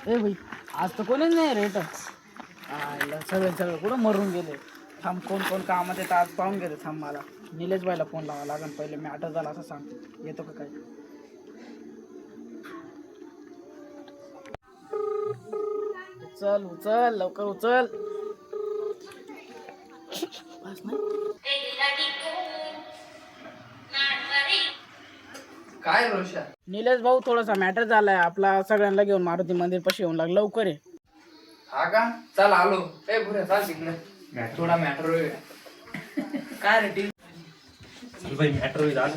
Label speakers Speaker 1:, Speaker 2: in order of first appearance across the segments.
Speaker 1: ए भाई आज तर कोणीच नाही रेट सगळे कुठं मरून गेले. थांब कोण कोण कामात येतं आज पाहून गेले. थांब मला निलेश बाईला फोन लावा लागेल पहिले. मॅटर झाला असं सांगतो येतो का काय. उचल उचल लवकर उचल. बस नाही.
Speaker 2: काय रोशा?
Speaker 1: निलेश भाऊ थोडासा मॅटर झालाय आपला. सगळ्यांना घेऊन मारुती मंदिर पाशी येऊन लागलं. लवकर आहे.
Speaker 2: हा का? चल आलो. ए पुरे चाल तिकडे. थोडा मॅटर होईल. काय रे टी? चल भाई मॅटर होईल आलो.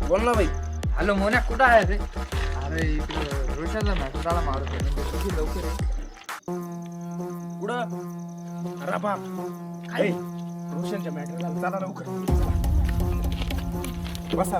Speaker 3: बोल ना भाई.
Speaker 2: हॅलो मोन्या कुठं आहे रे? अरे इकडे रोशाचा मॅटर झाला मारुती किती लवकर आहे.
Speaker 3: कुठं? अरे बाप काय रोशनच्या मॅटर झालं. चला लवकर बसा.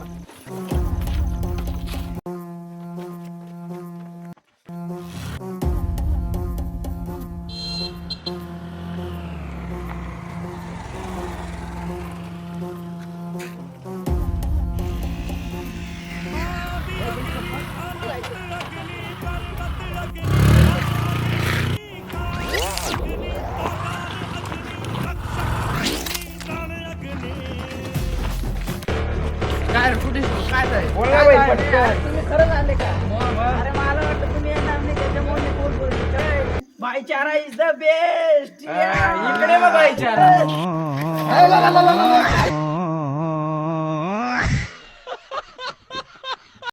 Speaker 2: काय रे कुठे काय झालं?
Speaker 3: बोल ना भाई पटकन.
Speaker 1: तुम्ही खरं झाले का? अरे मला वाटतं तुम्ही येणार नाही त्याच्यामुळे मी फोन बोलतोय. भाईचारा इज द बेस्ट.
Speaker 3: इकडे बघ भाईचारा.